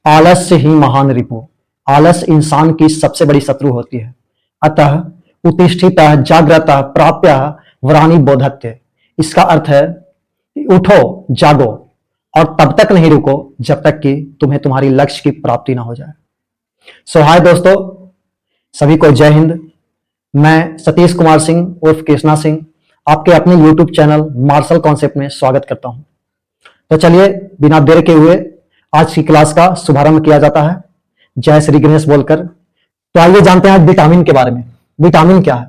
आलस्य ही महान रिपु। आलस इंसान की सबसे बड़ी शत्रु होती है। अतः उत्तिष्ठितः जाग्रतः प्राप्य वरानि बोधत्य। इसका अर्थ है कि उठो, जागो और तब तक नहीं रुको जब तक कि तुम्हें तुम्हारी लक्ष्य की प्राप्ति ना हो जाए। सो हाय दोस्तों, सभी को जय हिंद। मैं सतीश कुमार सिंह उर्फ कृष्णा सिंह आपके अपने YouTube चैनल मार्शल कॉन्सेप्ट में स्वागत करता हूं। तो चलिए बिना देर के हुए आज की क्लास का शुभारंभ किया जाता है, जय श्री गणेश बोलकर। तो आइए जानते हैं आज विटामिन के बारे में। विटामिन क्या है?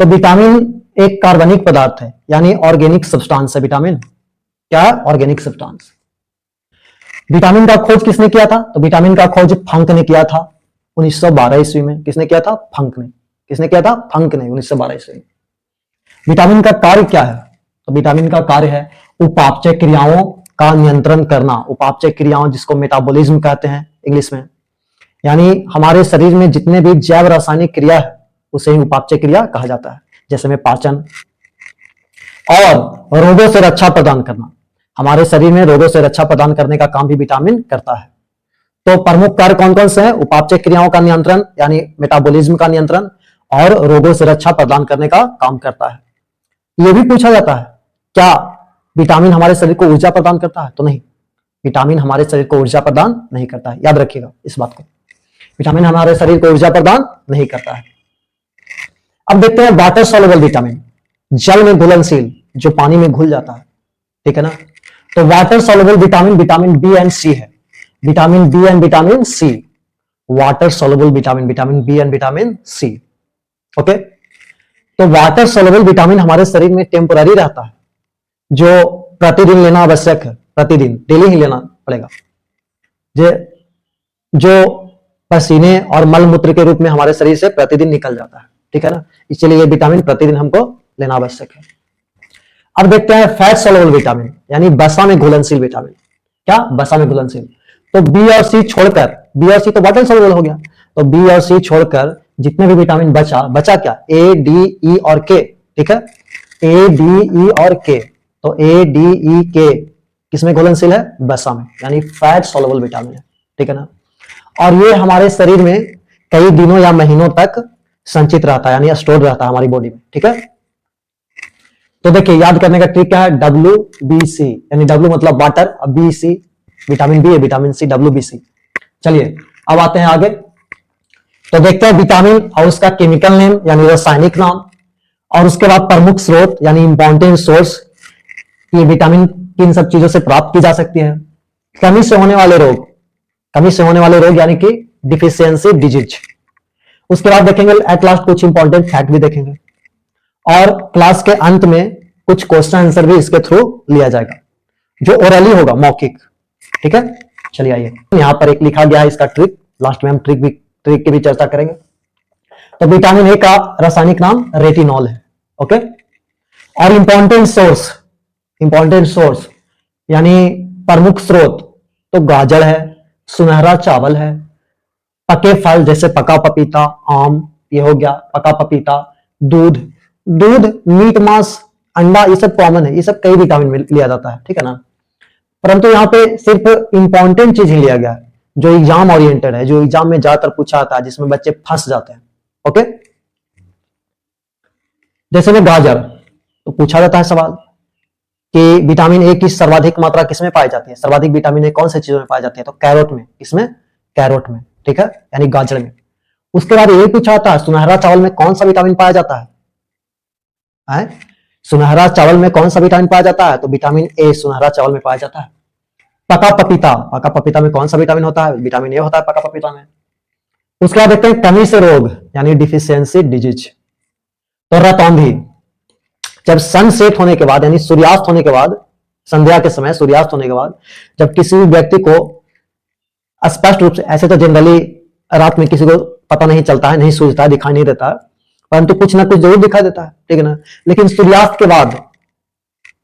तो विटामिन एक कार्बनिक पदार्थ है, यानी ऑर्गेनिक सब्सटेंस है। विटामिन क्या है? Organic substance. विटामिन का खोज किसने किया था? तो विटामिन का खोज फंक ने किया था 1912 ईस्वी में। किसने किया था? फंक ने। किसने किया था? फंक ने 1912 ईस्वी में। विटामिन का कार्य क्या है? तो विटामिन का कार्य है उपापचय क्रियाओं का नियंत्रण करना। उपापचय क्रियाओं जिसको मेटाबॉलिज्म कहते हैं इंग्लिश में, यानी हमारे शरीर में जितने भी जैव रासायनिक क्रिया है उसे ही उपापचय क्रिया कहा जाता है। जैसे में पाचन और रोगों से रक्षा प्रदान करना। हमारे शरीर में रोगों से रक्षा प्रदान करने का काम भी विटामिन करता है। तो प्रमुख कार्य कौन कौन से हैं? उपापचय क्रियाओं का नियंत्रण यानी मेटाबॉलिज्म का नियंत्रण और रोगों से रक्षा प्रदान करने का काम करता है। यह भी पूछा जाता है क्या विटामिन हमारे शरीर को ऊर्जा प्रदान करता है? तो नहीं, विटामिन हमारे शरीर को ऊर्जा प्रदान नहीं करता है। याद रखिएगा इस बात को, विटामिन हमारे शरीर को ऊर्जा प्रदान नहीं करता है। अब देखते हैं वाटर सॉल्युबल विटामिन, जल में घुलनशील, जो पानी में घुल जाता है, ठीक है ना। तो water soluble vitamin vitamin B and C है। Vitamin B and vitamin C, water soluble vitamin vitamin B and vitamin C. Okay, तो वाटर सॉल्युबल विटामिन हमारे शरीर में टेम्पोररी रहता है, जो प्रतिदिन लेना आवश्यक है। प्रतिदिन, डेली ही लेना पड़ेगा। जो पसीने और मल मूत्र के रूप में हमारे शरीर से प्रतिदिन निकल जाता है, ठीक है ना। इसलिए ये विटामिन प्रतिदिन हमको लेना आवश्यक है। अब देखते हैं फैट सॉल्युबल विटामिन, यानी वसा में घुलनशील विटामिन। क्या? वसा में घुलनशील। तो बी और सी छोड़कर, बी और सी तो वाटर सॉल्युबल हो गया, तो बी और सी छोड़कर जितने भी विटामिन बचा क्या? ए, डी, ई और के, ठीक है। ए, डी, ई और के। तो ए, डी, ई, के किसमें घुलनशील है? वसा में, यानी फैट सॉल्युबल विटामिन है, ठीक है ना। और ये हमारे शरीर में कई दिनों या महीनों तक संचित रहता है, यानी स्टोर रहता है हमारी बॉडी में, ठीक है। तो देखिए याद करने का ट्रिक क्या है? WBC, यानी W मतलब वाटर, अब BC विटामिन बी है, विटामिन सी WBC। चलिए अब आते हैं आगे। तो देखते हैं विटामिन और उसका केमिकल नेम यानी रासायनिक नाम, और उसके बाद प्रमुख स्रोत यानी इंपॉर्टेंट सोर्स। ये विटामिन किन सब चीजों से प्राप्त की जा सकती है? कमी से होने वाले रोग, कमी से होने वाले रोग यानी कि डिफिशियंसी डिजीज। उसके बाद देखेंगे एट लास्ट कुछ इंपॉर्टेंट फैक्ट भी देखेंगे, और क्लास के अंत में कुछ क्वेश्चन आंसर भी इसके थ्रू लिया जाएगा, जो ओरली होगा, मौखिक, ठीक है। चलिए आइए, यहां पर एक लिखा गया है इसका ट्रिक, लास्ट में हम ट्रिक की भी चर्चा करेंगे। तो विटामिन ए का रासायनिक नाम रेटिनॉल है, ओके। और इंपॉर्टेंट सोर्स यानी प्रमुख स्रोत, तो गाजर है, सुनहरा चावल है, पके फल जैसे पका पपीता, आम, ये हो गया पका पपीता, दूध, मीट, मांस, अंडा, ये सब कॉमन है, ये सब कई विटामिन में लिया जाता है, ठीक है ना। परंतु यहाँ पे सिर्फ इंपॉर्टेंट चीज ही लिया गया है, जो एग्जाम ओरिएंटेड है, जो एग्जाम में ज्यादातर पूछा जाता है, जिसमें बच्चे फंस जाते हैं, ओके। जैसे में गाजर, तो पूछा जाता है सवाल कि विटामिन ए की सर्वाधिक मात्रा किसमें पाई जाती है? सर्वाधिक विटामिन ए कौन से चीजों में पाई जाती है? तो कैरोट में। किसमें? कैरोट में, ठीक है, यानी गाजर में। उसके बाद ये पूछा जाता है सुनहरा चावल में कौन सा विटामिन पाया जाता है? सुनहरा चावल में कौन सा विटामिन पाया जाता है? तो विटामिन ए सुनहरा चावल में पाया जाता है। पका पपीता में कौन सा विटामिन होता है? विटामिन ए होता है पका पपीता में। उसके बाद देखते हैं कमी से रोग यानी डिफिशियंसी डिजीज। तो रतौंधी, जब सन सेट होने के बाद यानी सूर्यास्त होने के बाद, संध्या के समय सूर्यास्त होने के बाद, जब किसी भी व्यक्ति को स्पष्ट रूप से, ऐसे तो जनरली रात में किसी को पता नहीं चलता है, नहीं सूझता है, दिखाई नहीं देता है, परंतु कुछ ना कुछ जरूर दिखाई देता है, ठीक है ना। लेकिन सूर्यास्त के बाद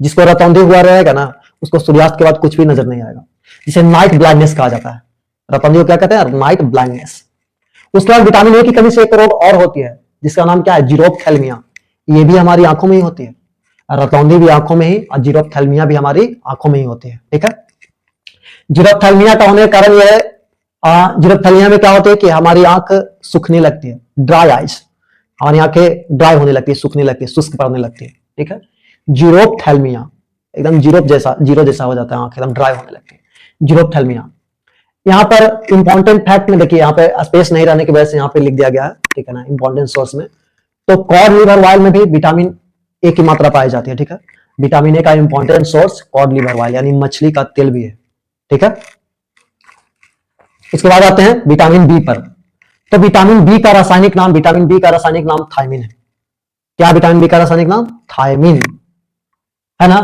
जिसको रतौंधी हुआ रहेगा ना, उसको सूर्यास्त के बाद कुछ भी नजर नहीं आएगा, जिसे नाइट ब्लाइंडनेस कहा जाता है। रतौंधी को क्या कहते हैं? Night blindness. उसके बाद विटामिन ए की कमी से एक रोग और होती है, जिसका नाम क्या है? जीरोप्थेल्मिया। ये भी हमारी आंखों में ही होती है, रतौंधी भी आंखों में ही, और जीरोप्थेल्मिया भी हमारी आंखों में ही होती है, ठीक है। जीरोप्थेल्मिया का होने का कारण यह है जीरकथलिया में क्या होता है कि हमारी आंख सूखने लगती है, ड्राई आइज, हमारी आंखें ड्राई होने लगती है, सूखने लगती है, शुष्क पड़ने लगती है, ठीक है। जीरोप्थेल्मिया, एकदम जीरो जैसा हो जाता है, आंख एकदम ड्राई होने लगती है, जीरोप्थेल्मिया। यहाँ पर इंपॉर्टेंट फैक्ट में देखिए, यहाँ पे स्पेस नहीं रहने की वजह से यहाँ पे लिख दिया गया है, ठीक है ना, इंपॉर्टेंट सोर्स में। तो कॉड लिवर ऑयल में भी विटामिन ए की मात्रा पाई जाती है, ठीक है। विटामिन ए का important source cod liver oil यानी मछली का तेल भी है, ठीक है। इसके बाद आते हैं विटामिन बी पर। तो विटामिन बी का रासायनिक नाम, विटामिन बी का रासायनिक नाम थायमिन है। क्या विटामिन बी का रासायनिक नाम? थायमिन, है ना।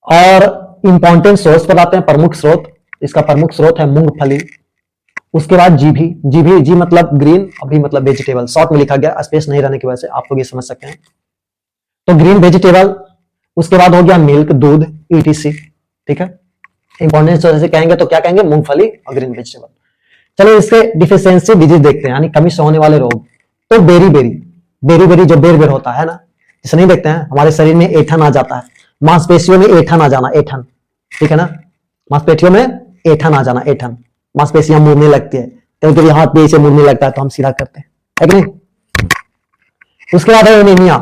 और इंपॉर्टेंट सोर्स पर आते हैं, प्रमुख स्रोत। इसका प्रमुख स्रोत है मूंगफली। उसके बाद जीभी, जीभी, जी मतलब ग्रीन, अभी मतलब वेजिटेबल, शॉर्ट में लिखा गया, स्पेस नहीं रहने की वजह से आप लोग ये समझ सकते हैं। तो ग्रीन वेजिटेबल, उसके बाद हो गया मिल्क, दूध, ईटीसी, ठीक है। इंपॉर्टेंट सोर्स से कहेंगे तो क्या कहेंगे? मूंगफली और ग्रीन वेजिटेबल। चलो इसके डिफिशियंसी डिजीज देखते हैं, यानी कमी से होने वाले रोग। तो बेरी बेरी, बेरी बेरी जो बेर बेर होता है ना, जिसे नहीं देखते हैं, हमारे शरीर में ऐठन आ जाता है, मांसपेशियों में ऐठन आ जाना, ऐठन, ठीक है ना, मांसपेशियों में ऐठन आ जाना, ऐठन, मांसपेशियां मुड़ने लगती है, कभी कभी हाथ भी ऐसे मुड़ने लगता है तो हम सीधा करते हैं, है कि नहीं। उसके बाद है एनीमिया।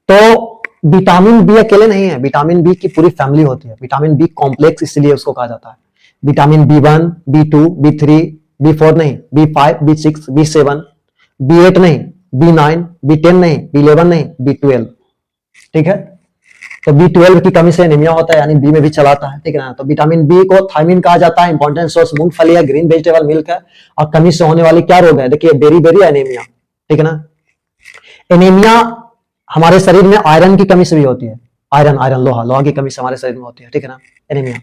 तो विटामिन बी अकेले नहीं है, विटामिन बी की पूरी फैमिली होती है, विटामिन बी कॉम्प्लेक्स इसलिए उसको कहा जाता है। Vitamin B1, B2, B3, B4 नहीं, B5, B6, B7, B8 नहीं, B9, B10 नहीं, B11 नहीं, B12, ठीक है। तो B12 की कमी से एनीमिया होता है, यानी बी में भी चलाता है, ठीक है ना। तो विटामिन बी को थायमिन कहा जाता है, इंपॉर्टेंट सोर्स मूंगफली है, ग्रीन वेजिटेबल, मिल्क है। और कमी से होने वाली क्या रोग है? देखिए बेरी बेरी एनीमिया, ठीक है ना। एनीमिया हमारे शरीर में आयरन की कमी से भी होती है, आयरन, आयरन लोहा, लोहा की कमी से हमारे शरीर में होती है, ठीक है ना, एनीमिया।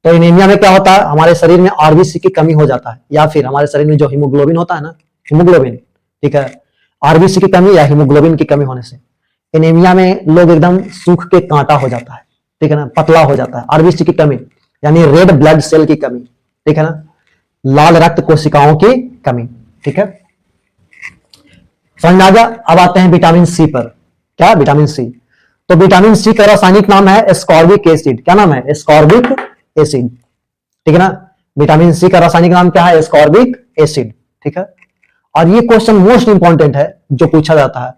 तो एनीमिया में क्या होता है? हमारे शरीर में आरबीसी की कमी हो जाता है, या फिर हमारे शरीर में जो हीमोग्लोबिन होता है ना, हीमोग्लोबिन, ठीक है, आरबीसी की कमी या हीमोग्लोबिन की कमी होने से एनीमिया में लोग एकदम सूख के कांटा हो जाता है, ठीक है ना, पतला हो जाता है। आरबीसी की कमी यानी रेड ब्लड सेल की कमी, ठीक है ना, लाल रक्त कोशिकाओं की कमी, ठीक है, समझ में आ गया। अब आते हैं विटामिन सी पर। क्या? Vitamin C. तो विटामिन सी का रासायनिक नाम है एस्कॉर्बिक एसिड। क्या नाम है? एस्कॉर्बिक एसिड, ठीक है ना। विटामिन सी का रासायनिक नाम क्या है? एस्कॉर्बिक एसिड, ठीक है। और ये क्वेश्चन मोस्ट इंपॉर्टेंट है जो पूछा जाता है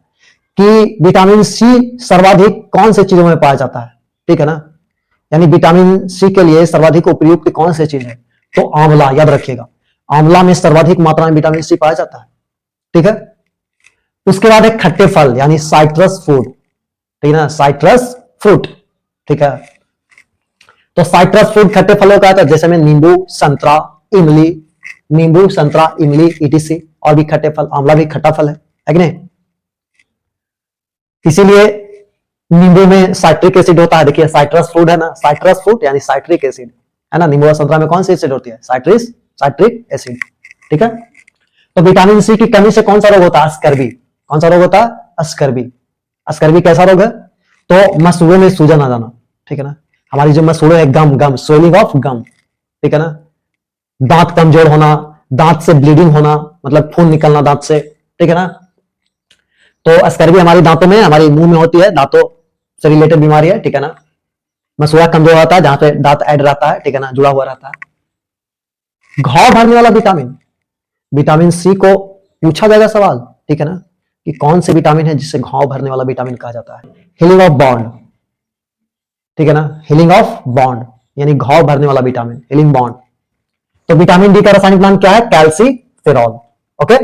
कि विटामिन सी सर्वाधिक कौन से चीजों में पाया जाता है, ठीक है ना, यानी विटामिन सी के लिए सर्वाधिक उपयुक्त कौन सी चीज है? तो आंवला, याद रखिएगा, आंवला में सर्वाधिक मात्रा में विटामिन सी पाया जाता है, ठीक है। उसके बाद है खट्टे फल यानी साइट्रस फ्रूट, ठीक है ना, साइट्रस फ्रूट, ठीक है। तो साइट्रस फ्रूट खट्टे फलों का आता है, जैसे में नींबू, संतरा, इमली, नींबू, संतरा, इमली, ईटीसी, और भी खट्टे फल, आंवला भी खट्टा फल है कि नहीं। इसीलिए नींबू में साइट्रिक एसिड होता है, देखिए साइट्रस फ्रूट है ना, साइट्रस फ्रूट यानी साइट्रिक एसिड, है ना। नींबू और संतरा में कौन सी एसिड होती है? साइट्रिक एसिड, ठीक है। तो विटामिन सी की कमी से कौन सा रोग होता है? स्कर्वी। कौन सा रोग होता है? स्कर्वी। स्कर्वी कैसा रोग है? तो मसूड़ों में सूजन आ जाना, ठीक है ना, हमारी जो मसूड़े है, गम, गम, स्वेलिंग ऑफ गम, ठीक है ना, दांत कमजोर होना, दांत से ब्लीडिंग होना, मतलब खून निकलना दांत से, ठीक है ना। तो स्कर्वी हमारी दांतों में, हमारे मुंह में होती है, दांतों से रिलेटेड बीमारी है, ठीक है ना। मसूड़ा कमजोर होता है जहां पे दांत ऐड रहता है, ठीक है ना, जुड़ा हुआ रहता है। घाव भरने वाला विटामिन, विटामिन सी को पूछा जाएगा सवाल, ठीक है ना, कि कौन से विटामिन है जिसे घाव भरने वाला विटामिन कहा जाता है? हीलिंग ऑफ बॉन्ड, ठीक है ना, हीलिंग ऑफ बॉन्ड यानी घाव भरने वाला विटामिन, हीलिंग बॉन्ड। तो विटामिन डी का रासायनिक नाम क्या है? Calciferol, okay.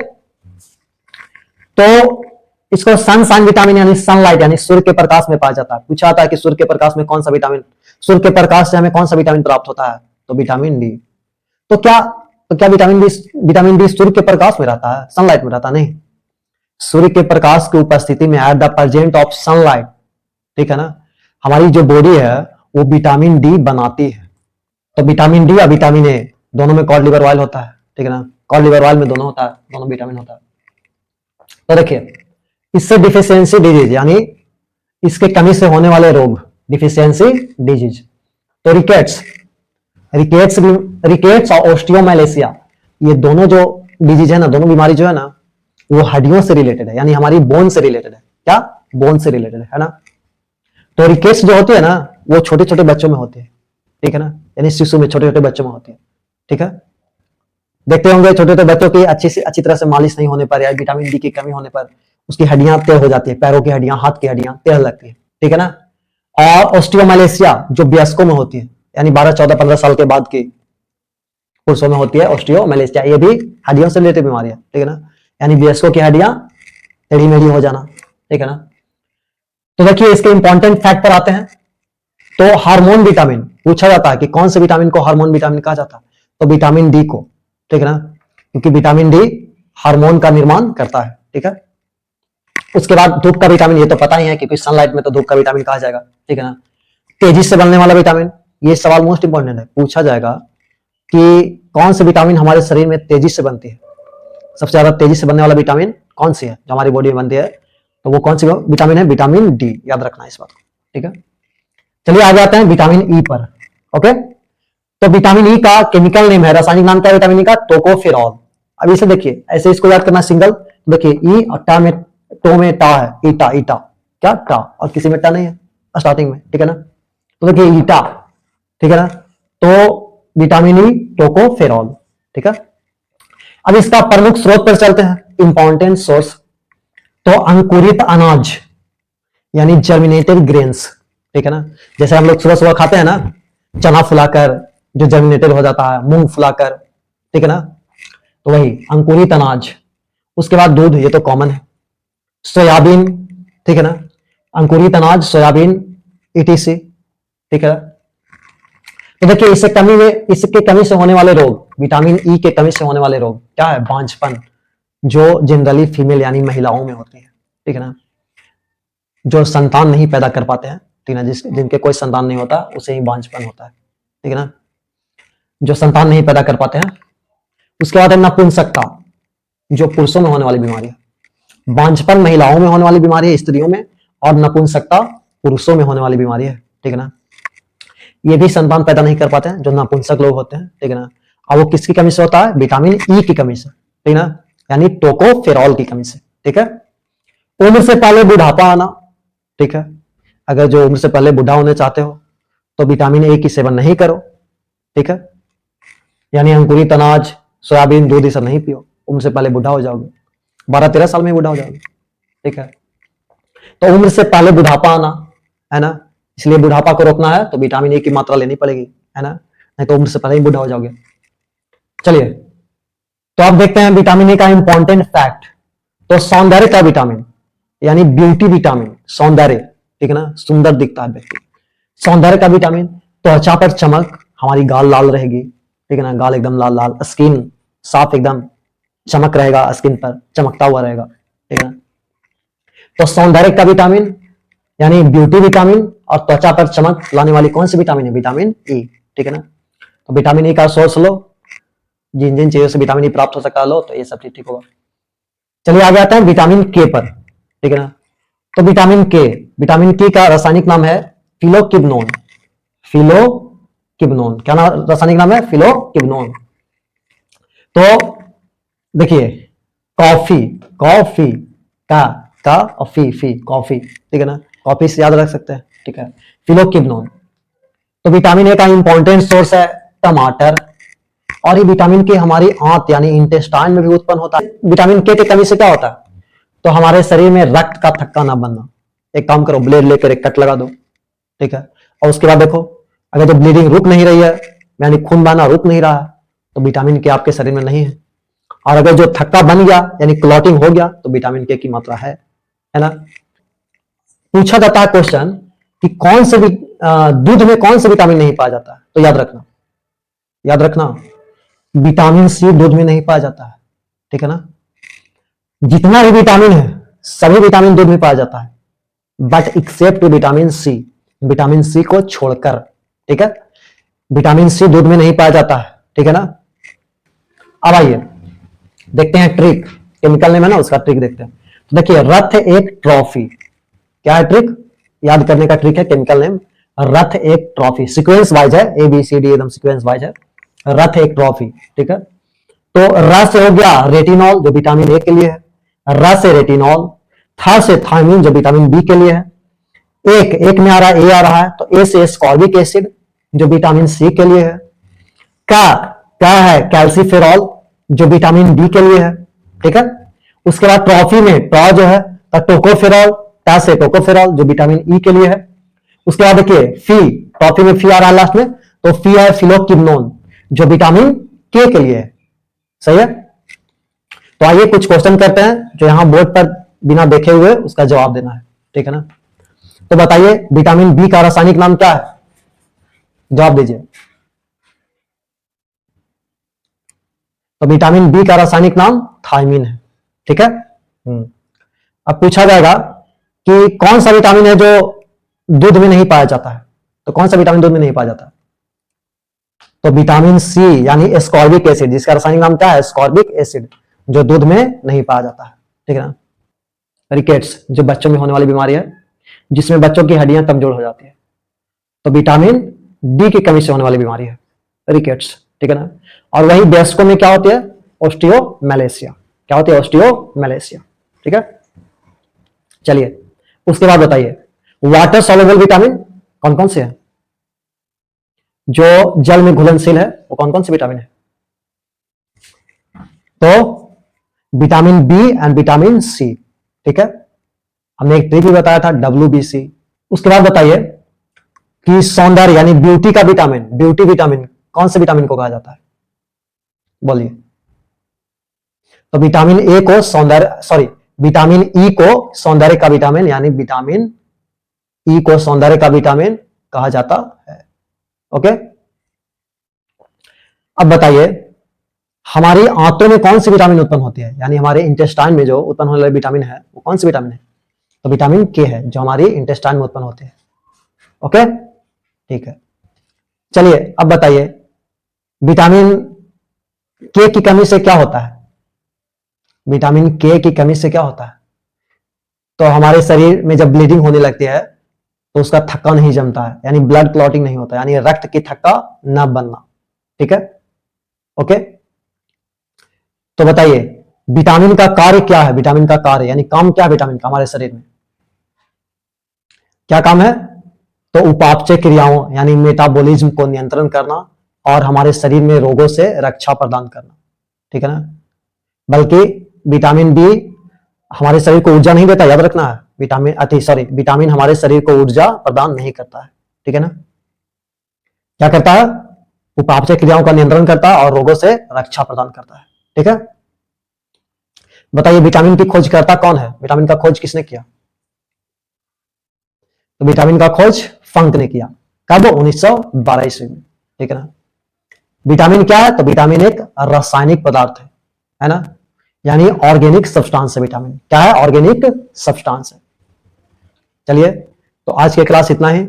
तो इसको सनशाइन विटामिन यानी सनलाइट यानी सूर्य के प्रकाश में पाया जाता है। पूछा जाता है कि सूर्य के प्रकाश में कौन सा विटामिन, सूर्य के प्रकाश से हमें कौन सा विटामिन प्राप्त होता है? तो विटामिन डी। तो क्या विटामिन डी सूर्य के प्रकाश में रहता है, सनलाइट में रहता नहीं। सूर्य के प्रकाश की उपस्थिति में at the present of sunlight, ठीक है ना, हमारी जो बॉडी है वो विटामिन डी बनाती है। तो विटामिन डी या विटामिन ए दोनों में कॉड लिवर ऑयल होता है, ठीक है ना, कॉड लिवर ऑयल में दोनों होता है, दोनों विटामिन होता है। तो देखिए इससे डिफिशियंसी डिजीज यानी इसके कमी से होने वाले रोग, डिफिशियंसी डिजीज। तो रिकेट्स और ओस्टियोमैलेशिया, ये दोनों जो डिजीज है ना, दोनों बीमारी जो है ना, वो हड्डियों से रिलेटेड है, यानी हमारी बोन से रिलेटेड है। क्या? बोन से रिलेटेड है ना। तो रिकेट्स जो होती है ना, वो छोटे छोटे बच्चों में होती है, ठीक है ना, यानी शिशु में, छोटे छोटे बच्चों में होती है, ठीक है। देखते होंगे छोटे छोटे बच्चों की अच्छी तरह से मालिश नहीं होने पर या विटामिन डी की कमी होने पर उसकी हड्डियां टेढ़ हो जाती है, पैरों की हड्डियां, हाथ की हड्डियां टेढ़ लगती है, ठीक है ना। और ऑस्टियोमालेशिया जो वयस्कों में होती है, यानी 12, 14, 15 साल के बाद की पुरुषों में होती है ऑस्टियोमालेशिया, ये भी हड्डियों से रिलेटेड बीमारी है, ठीक है ना। यानी वयस्कों की हड्डियां टेढ़ी मेढ़ी हो जाना, ठीक है ना। तो देखिए इसके इंपॉर्टेंट फैक्ट पर आते हैं। तो हार्मोन विटामिन पूछा जाता है कि कौन से विटामिन को हार्मोन विटामिन कहा जाता है, तो विटामिन डी को, ठीक है ना, क्योंकि विटामिन डी हार्मोन का निर्माण करता है, ठीक है। उसके बाद धूप का विटामिन, ये तो पता ही है क्योंकि सनलाइट में तो धूप का विटामिन कहा जाएगा, ठीक है ना। तेजी से बनने वाला विटामिन, ये सवाल मोस्ट इंपॉर्टेंट है, पूछा जाएगा कि कौन से विटामिन हमारे शरीर में तेजी से बनती है, सबसे ज्यादा तेजी से बनने वाला विटामिन कौन सी है जो हमारी बॉडी में बनती है, तो वो कौन सी विटामिन है, विटामिन डी, याद रखना इस बात को, ठीक है। चलिए आगे आते हैं विटामिन ई पर। ओके, तो विटामिन ई का केमिकल नेम है, रासायनिक नाम क्या है विटामिन ई का, टोकोफेरॉल। अब इसे देखिए ऐसे इसको याद करना सिंगल, देखिए ई और टा में, टो में टा है, ईटा, ईटा क्या टा, और किसी में टा नहीं है स्टार्टिंग में, ठीक है ना। तो देखिए ईटा, ठीक है ना, तो विटामिन ई टोकोफेरॉल, ठीक है। अब इसका प्रमुख स्रोत पर चलते हैं, इंपॉर्टेंट सोर्स, तो अंकुरित अनाज यानी जर्मिनेटेड ग्रेन्स, ठीक है ना। जैसे हम लोग सुबह सुबह खाते हैं ना चना फुलाकर जो जर्मिनेटेड हो जाता है, मूंग फुलाकर, ठीक है ना, तो वही अंकुरित अनाज। उसके बाद दूध, ये तो कॉमन है, सोयाबीन, ठीक है ना, अंकुरित अनाज, सोयाबीन, ईटीसी, ठीक है। तो देखिए इसके कमी से होने वाले रोग, विटामिन ई के कमी से होने वाले रोग क्या है, बांझपन, जो जनरली फीमेल यानी महिलाओं में होती है, ठीक है ना, जो संतान नहीं पैदा कर पाते हैं, ठीक है ना, जिनके कोई संतान नहीं होता उसे ही बांझपन होता है, ठीक है ना, जो संतान नहीं पैदा कर पाते हैं। उसके बाद है नपुंसकता, जो पुरुषों में होने वाली बीमारी है, बांझपन महिलाओं में होने वाली बीमारी है, स्त्रियों में, और नपुंसकता पुरुषों में होने वाली बीमारी है, ठीक है ना। ये भी संतान पैदा नहीं कर पाते हैं जो नपुंसक लोग होते हैं, ठीक है ना। और वो किसकी कमी से होता है, विटामिन ई की कमी से, ठीक है ना, यानी टोकोफेरॉल की कमी से, ठीक है। उम्र से पहले बुढ़ापा आना, ठीक है, अगर जो उम्र से पहले बुढ़ा होने चाहते हो तो विटामिन ए की सेवन नहीं करो, ठीक है, यानी अंकुरित अनाज, सोयाबीन, दूध ये सब नहीं पियो, उम्र से पहले बुढ़ा हो जाओगे, 12-13 साल में बुढ़ा हो जाओगे, ठीक है। तो उम्र से पहले बुढ़ापा आना है ना, इसलिए बुढ़ापा को रोकना है तो विटामिन ए की मात्रा लेनी पड़ेगी, है ना, नहीं तो उम्र से पहले ही बुढ़ा हो जाओगे। चलिए तो अब देखते हैं विटामिन ए का इंपॉर्टेंट फैक्ट। तो सौंदर्य का विटामिन यानी ब्यूटी विटामिन, सौंदर्य, ठीक है ना, सुंदर दिखता है व्यक्ति, सौंदर्य का विटामिन, त्वचा पर चमक, हमारी गाल लाल रहेगी, ठीक है ना, गाल एकदम लाल लाल, स्किन साफ एकदम, चमक रहेगा स्किन पर, चमकता हुआ रहेगा, ठीक है ना। तो सौंदर्य का विटामिन यानी ब्यूटी विटामिन और त्वचा पर चमक लाने वाली कौन सी विटामिन है, विटामिन ई, ठीक है ना। तो विटामिन ई का सोर्स लो, जिन जिन चीजों से विटामिन ई प्राप्त हो सकता है लो, तो ये सब चीज ठीक होगा। चलिए आगे आते हैं विटामिन के पर, ठीक है ना। तो विटामिन के का रासायनिक नाम है फिलोकिबनोन, फिलोकिबनोन, क्या नाम रासायनिक नाम है, फिलोकिबनोन। तो देखिए कॉफी, कॉफी का और फी कॉफी, ठीक है ना, कॉफी से याद रख सकते हैं, ठीक है, फिलोकिबनोन। तो विटामिन ए का इंपॉर्टेंट सोर्स है टमाटर, और ये विटामिन के हमारी आंत यानी इंटेस्टाइन में भी उत्पन्न होता है। विटामिन के कमी से क्या होता है, तो हमारे शरीर में रक्त का थक्का ना बनना, एक काम करो ब्लेड लेकर एक कट लगा दो, ठीक है, और उसके बाद देखो अगर जो ब्लीडिंग रुक नहीं रही है यानी खून बहना रुक नहीं रहा है तो विटामिन के आपके शरीर में नहीं है, और अगर जो थक्का बन गया यानी क्लॉटिंग हो गया तो विटामिन के की मात्रा है ना। पूछा जाता है क्वेश्चन कि कौन से दूध में कौन से विटामिन नहीं पाया जाता है, तो याद रखना विटामिन सी दूध में नहीं पाया जाता है, ठीक है ना। जितना भी विटामिन है सभी विटामिन दूध में पाया जाता है, बट एक्सेप्ट विटामिन सी को छोड़कर, ठीक है, विटामिन सी दूध में नहीं पाया जाता है, ठीक है ना। अब आइए देखते हैं ट्रिक, केमिकल नेम है ना उसका ट्रिक देखते हैं। तो देखिए रथ एक ट्रॉफी, क्या है ट्रिक, याद करने का ट्रिक है केमिकल नेम, रथ एक ट्रॉफी, सीक्वेंस वाइज है, ABCD एकदम सीक्वेंस वाइज है, रथ एक ट्रॉफी, ठीक है। तो र से हो गया रेटिनॉल जो विटामिन ए के लिए है, र से रेटिनॉल, था से थायमिन जो विटामिन बी के लिए है, एक में आ रहा है, ए आ रहा है, तो ए से एस्कॉर्बिक एसिड जो विटामिन सी के लिए है, का है कैल्सीफेरॉल जो विटामिन डी के लिए है, ठीक है। उसके बाद ट्रॉफी में ट्रॉ जो है टोकोफेरॉल, टा से टोकोफेरॉल जो विटामिन ई के लिए है। उसके बाद देखिए फी, ट्रॉफी में फी आ रहा है लास्ट में, तो फी है फिलोक्विनोन जो विटामिन के लिए है, सही है। तो आइए कुछ क्वेश्चन करते हैं जो यहां बोर्ड पर बिना देखे हुए उसका जवाब देना है, ठीक है ना। तो बताइए विटामिन बी का रासायनिक नाम क्या है, जवाब दीजिए। तो विटामिन बी का रासायनिक नाम थायमिन है, ठीक है। अब पूछा जाएगा कि कौन सा विटामिन है जो दूध में नहीं पाया जाता है, तो कौन सा विटामिन दूध में नहीं पाया जाता है? तो विटामिन सी यानी एस्कॉर्बिक एसिड, जिसका रासायनिक नाम क्या है, एस्कॉर्बिक एसिड, जो दूध में नहीं पाया जाता है, ठीक है ना। रिकेट्स जो बच्चों में होने वाली बीमारी है, जिसमें बच्चों की हड्डियां कमजोर हो जाती है, तो विटामिन डी की कमी से होने वाली बीमारी है रिकेट्स, ठीक है ना। और वही वयस्कों में क्या होती है, ऑस्टियोमैलेशिया, क्या होती है, ऑस्टियोमैलेशिया, ठीक है। चलिए उसके बाद बताइए वाटर सॉल्युबल विटामिन कौन कौन से हैं, जो जल में घुलनशील है, वो कौन कौन से विटामिन है? तो vitamin B and vitamin C, ठीक है। हमने एक ट्रिक भी बताया था WBC। उसके बाद बताइए कि सौंदर्य यानी ब्यूटी का विटामिन, ब्यूटी विटामिन कौन से विटामिन को कहा जाता है, बोलिए। तो विटामिन ए को सौंदर्य, सॉरी विटामिन ई को सौंदर्य का विटामिन यानी विटामिन ई को सौंदर्य का विटामिन कहा जाता है, ओके। अब बताइए हमारी आंतों में कौन सी विटामिन उत्पन्न होती है, यानी हमारे इंटेस्टाइन में जो उत्पन्न होने वाली विटामिन है वो कौन सी विटामिन है? तो विटामिन के है जो हमारी इंटेस्टाइन में उत्पन्न होती है, ओके, ठीक है। चलिए अब बताइए विटामिन के की कमी से क्या होता है, विटामिन के की कमी से क्या होता है? तो हमारे शरीर में जब ब्लीडिंग होने लगती है तो उसका थक्का नहीं जमता है, यानी ब्लड क्लॉटिंग नहीं होता, यानी रक्त की थक्का न बनना, ठीक है, ओके। तो बताइए विटामिन का कार्य क्या है, विटामिन का कार्य यानी काम क्या है विटामिन का हमारे शरीर में, क्या काम है? तो उपापचय क्रियाओं यानी मेटाबॉलिज्म को नियंत्रण करना और हमारे शरीर में रोगों से रक्षा प्रदान करना, ठीक है ना। बल्कि विटामिन बी हमारे शरीर को ऊर्जा नहीं देता, याद रखना है, विटामिन हमारे शरीर को ऊर्जा प्रदान नहीं करता है, ठीक है ना। क्या करता है? उपापचय क्रियाओं का नियंत्रण करता है और रोगों से रक्षा प्रदान करता है, ठीक है। बताइए विटामिन की खोजकर्ता कौन है, विटामिन का खोज किसने किया? तो विटामिन का खोज फंक ने किया, कब? 1912 ईस्वी में, ठीक है ना। विटामिन क्या है? तो विटामिन एक रासायनिक पदार्थ है ना, यानी ऑर्गेनिक सब्सटेंस है विटामिन, क्या है? ऑर्गेनिक सब्सटेंस है। चलिए तो आज की क्लास इतना ही,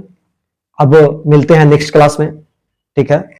अब मिलते हैं नेक्स्ट क्लास में, ठीक है।